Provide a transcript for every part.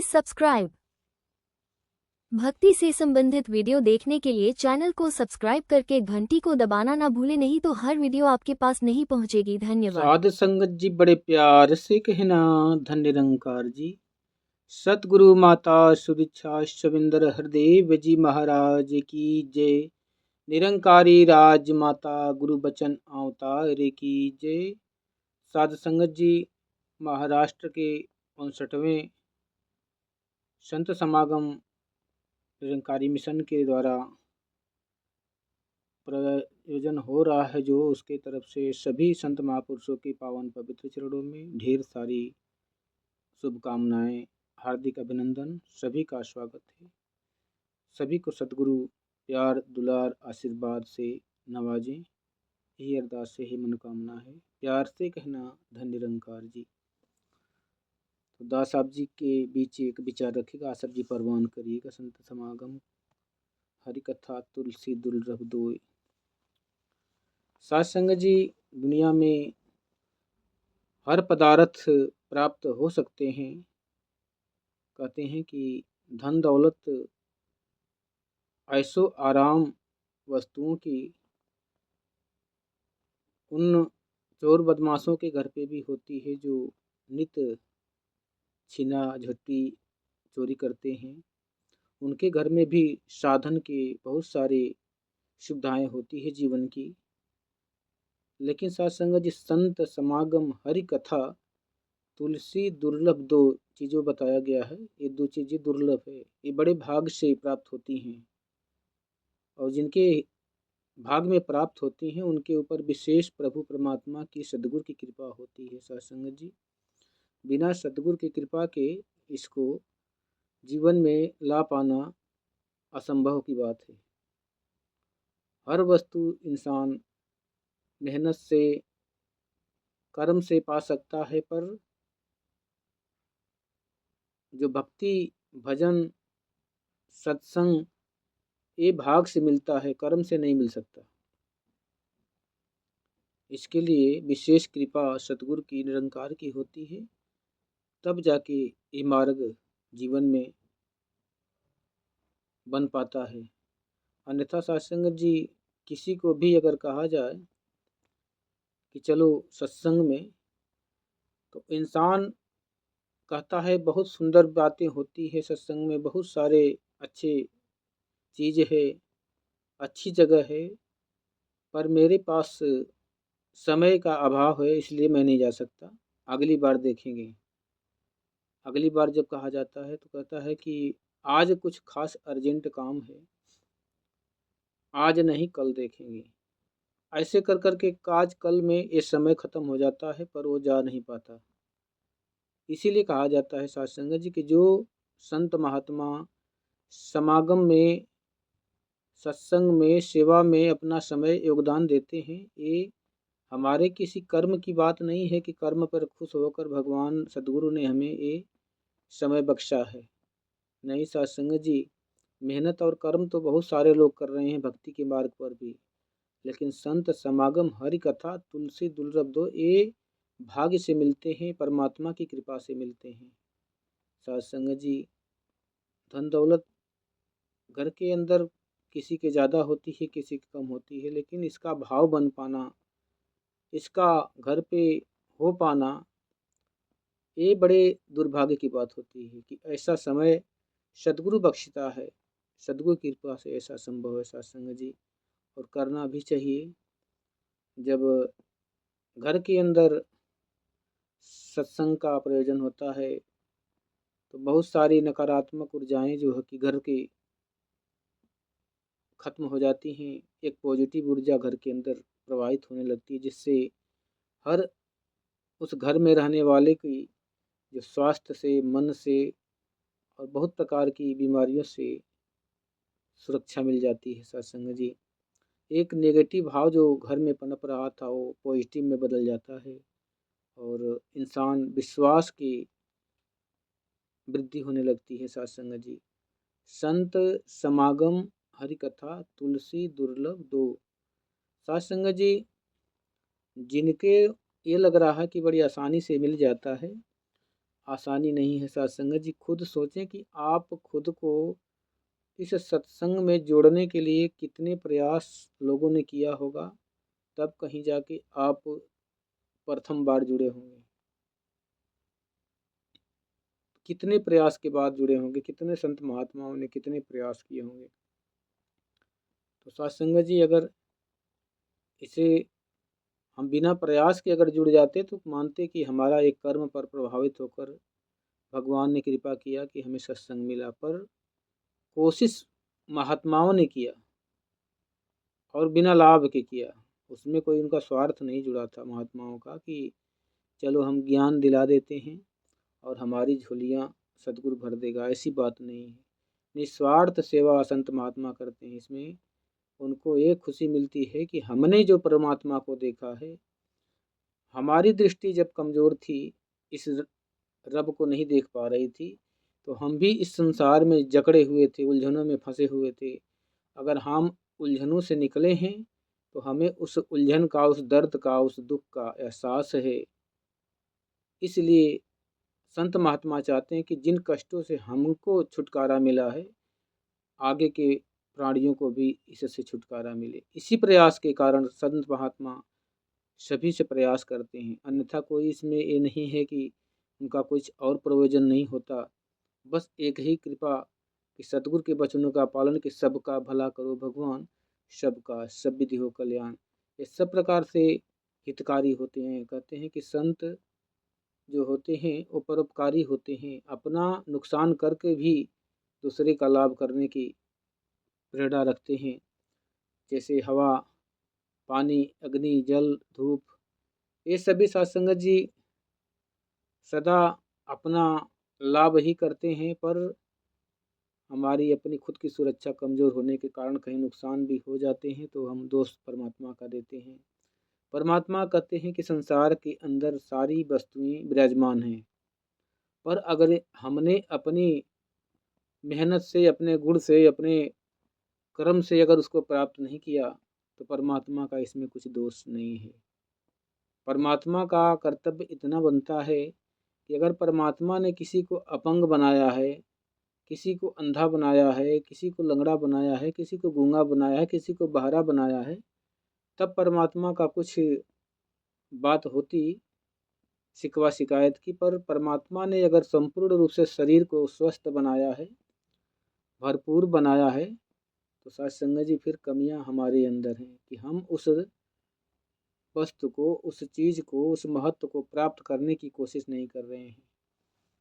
Subscribe. भक्ति से संबंधित वीडियो देखने के लिए चैनल को सब्सक्राइब करके घंटी को दबाना ना भूलें, नहीं तो हर वीडियो आपके पास नहीं पहुंचेगी। धन्यवाद। साध संगत जी बड़े प्यार से कहना, धन निरंकार जी। सतगुरु माता सुदीक्षा शविंदर हरदेव जी महाराज की जय। निरंकारी राज माता गुरु बचन अवतार की जय। साध संगत जी, महाराष्ट्र के 59वें संत समागम निरंकारी मिशन के द्वारा प्रयोजन हो रहा है, जो उसके तरफ से सभी संत महापुरुषों के पावन पवित्र चरणों में ढेर सारी शुभकामनाएं, हार्दिक अभिनंदन। सभी का स्वागत है। सभी को सद्गुरु प्यार दुलार आशीर्वाद से नवाजें, यही अरदास से ही मनोकामना है। प्यार से कहना, धन निरंकार जी। तो दास साहब जी के बीच एक विचार रखिएगा, आप सब जी परवान करिएगा। संत समागम हरि कथा तुलसी दुर्लभ दोय। साध संगत जी, दुनिया में हर पदार्थ प्राप्त हो सकते हैं। कहते हैं कि धन दौलत ऐशो आराम वस्तुओं की उन चोर बदमाशों के घर पे भी होती है, जो नित छीना झपटी चोरी करते हैं। उनके घर में भी साधन के बहुत सारे सुविधाएं होती है जीवन की। लेकिन साथ संगत जी, संत समागम हरि कथा तुलसी दुर्लभ दो चीज़ों बताया गया है। ये दो चीज़ें दुर्लभ है, ये बड़े भाग से प्राप्त होती हैं, और जिनके भाग में प्राप्त होती हैं उनके ऊपर विशेष प्रभु परमात्मा की सद्गुरु की कृपा होती है। साथ संगत जी, बिना सद्गुरु की कृपा के इसको जीवन में ला पाना असंभव की बात है। हर वस्तु इंसान मेहनत से कर्म से पा सकता है, पर जो भक्ति भजन सत्संग ये भाग से मिलता है, कर्म से नहीं मिल सकता। इसके लिए विशेष कृपा सतगुरु की निरंकार की होती है, तब जाके ये मार्ग जीवन में बन पाता है। अन्यथा सत्संग जी, किसी को भी अगर कहा जाए कि चलो सत्संग में, तो इंसान कहता है बहुत सुंदर बातें होती है सत्संग में, बहुत सारे अच्छे चीज़ है, अच्छी जगह है, पर मेरे पास समय का अभाव है, इसलिए मैं नहीं जा सकता, अगली बार देखेंगे। अगली बार जब कहा जाता है तो कहता है कि आज कुछ खास अर्जेंट काम है, आज नहीं कल देखेंगे। ऐसे कर कर के आज कल में ये समय ख़त्म हो जाता है, पर वो जा नहीं पाता। इसीलिए कहा जाता है साध संगत जी कि जो संत महात्मा समागम में, सत्संग में, सेवा में अपना समय योगदान देते हैं, ये हमारे किसी कर्म की बात नहीं है कि कर्म पर खुश होकर भगवान सद्गुरु ने हमें ये समय बख्शा है। नहीं साध संगत जी, मेहनत और कर्म तो बहुत सारे लोग कर रहे हैं भक्ति के मार्ग पर भी, लेकिन संत समागम हरि कथा तुलसी दुर्लभ दो ये भाग्य से मिलते हैं, परमात्मा की कृपा से मिलते हैं। साध संगत जी, धन दौलत घर के अंदर किसी के ज़्यादा होती है, किसी की कम होती है, लेकिन इसका भाव बन पाना, इसका घर पे हो पाना, ये बड़े दुर्भाग्य की बात होती है कि ऐसा समय सद्गुरु बख्शता है। सद्गुरु की कृपा से ऐसा संभव है साध संगत जी, और करना भी चाहिए। जब घर के अंदर सत्संग का प्रयोजन होता है, तो बहुत सारी नकारात्मक ऊर्जाएं जो है कि घर के खत्म हो जाती हैं। एक पॉजिटिव ऊर्जा घर के अंदर प्रवाहित होने लगती है, जिससे हर उस घर में रहने वाले की जो स्वास्थ्य से, मन से और बहुत प्रकार की बीमारियों से सुरक्षा मिल जाती है। सत्संग जी, एक नेगेटिव भाव जो घर में पनप रहा था वो पॉजिटिव में बदल जाता है, और इंसान विश्वास की वृद्धि होने लगती है। सत्संग जी, संत समागम हरि कथा तुलसी दुर्लभ दो। सत्संग जी, जिनके ये लग रहा है कि बड़ी आसानी से मिल जाता है, आसानी नहीं है साथ संगत जी। खुद सोचें कि आप खुद को इस सत्संग में जोड़ने के लिए कितने प्रयास लोगों ने किया होगा, तब कहीं जाके आप प्रथम बार जुड़े होंगे। कितने प्रयास के बाद जुड़े होंगे, कितने संत महात्माओं ने कितने प्रयास किए होंगे। तो साथ संगत जी, अगर इसे हम बिना प्रयास के अगर जुड़ जाते तो मानते कि हमारा एक कर्म पर प्रभावित होकर भगवान ने कृपा किया कि हमें सत्संग मिला, पर कोशिश महात्माओं ने किया और बिना लाभ के किया। उसमें कोई उनका स्वार्थ नहीं जुड़ा था महात्माओं का कि चलो हम ज्ञान दिला देते हैं और हमारी झोलियाँ सदगुरु भर देगा, ऐसी बात नहीं है। निस्वार्थ सेवा संत महात्मा करते हैं। इसमें उनको एक खुशी मिलती है कि हमने जो परमात्मा को देखा है, हमारी दृष्टि जब कमज़ोर थी, इस रब को नहीं देख पा रही थी, तो हम भी इस संसार में जकड़े हुए थे, उलझनों में फंसे हुए थे। अगर हम उलझनों से निकले हैं तो हमें उस उलझन का, उस दर्द का, उस दुख का एहसास है। इसलिए संत महात्मा चाहते हैं कि जिन कष्टों से हमको छुटकारा मिला है, आगे के प्राणियों को भी इससे छुटकारा मिले। इसी प्रयास के कारण संत महात्मा सभी से प्रयास करते हैं, अन्यथा कोई इसमें ये नहीं है कि उनका कुछ और प्रयोजन नहीं होता। बस एक ही कृपा कि सतगुरु के वचनों का पालन, कि सबका भला करो भगवान, सबका सब विधि हो कल्याण। ये सब प्रकार से हितकारी होते हैं। कहते हैं कि संत जो होते हैं वो परोपकारी होते हैं, अपना नुकसान करके भी दूसरे का लाभ करने की प्रेरणा रखते हैं। जैसे हवा, पानी, अग्नि, जल, धूप, ये सभी सत्संगत जी सदा अपना लाभ ही करते हैं, पर हमारी अपनी खुद की सुरक्षा कमज़ोर होने के कारण कहीं नुकसान भी हो जाते हैं तो हम दोष परमात्मा का देते हैं। परमात्मा कहते हैं कि संसार के अंदर सारी वस्तुएं विराजमान हैं, पर अगर हमने अपनी मेहनत से, अपने गुण से, अपने कर्म से अगर उसको प्राप्त नहीं किया तो परमात्मा का इसमें कुछ दोष नहीं है। परमात्मा का कर्तव्य इतना बनता है कि अगर परमात्मा ने किसी को अपंग बनाया है, किसी को अंधा बनाया है, किसी को लंगड़ा बनाया है, किसी को गूंगा बनाया है, किसी को बहरा बनाया है, तब परमात्मा का कुछ बात होती शिकवा शिकायत की। पर परमात्मा ने अगर संपूर्ण रूप से शरीर को स्वस्थ बनाया है, भरपूर बनाया है, तो साथ संगत जी फिर कमियां हमारे अंदर हैं कि हम उस वस्तु को, उस चीज़ को, उस महत्व को प्राप्त करने की कोशिश नहीं कर रहे हैं।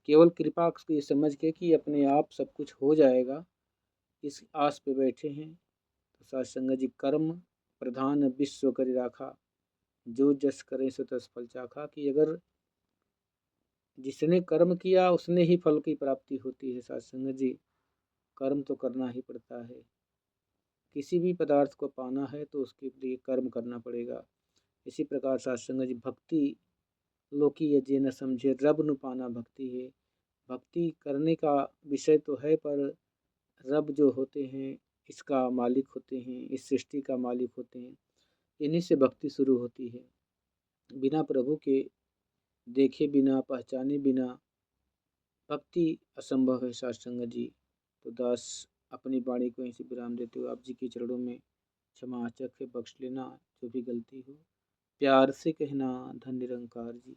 केवल कृपा की समझ के कि अपने आप सब कुछ हो जाएगा, इस आस पे बैठे हैं। तो साथ संगत जी, कर्म प्रधान विश्व करि राखा, जो जस करे सो तस फल चाखा, कि अगर जिसने कर्म किया उसने ही फल की प्राप्ति होती है। साथ संगत जी, कर्म तो करना ही पड़ता है। किसी भी पदार्थ को पाना है तो उसके लिए कर्म करना पड़ेगा। इसी प्रकार साथ संगत जी, भक्ति लोकी ये न समझे, रब नु पाना भक्ति है। भक्ति करने का विषय तो है, पर रब जो होते हैं, इसका मालिक होते हैं, इस सृष्टि का मालिक होते हैं, इन्हीं से भक्ति शुरू होती है। बिना प्रभु के देखे बिना, पहचाने बिना भक्ति असंभव है। साथ संगत जी, तो दास अपनी वाणी को यहीं से विराम देते हुए आप जी के चरणों में क्षमा याचक है, बख्श लेना जो भी गलती हो। प्यार से कहना, धन निरंकार जी।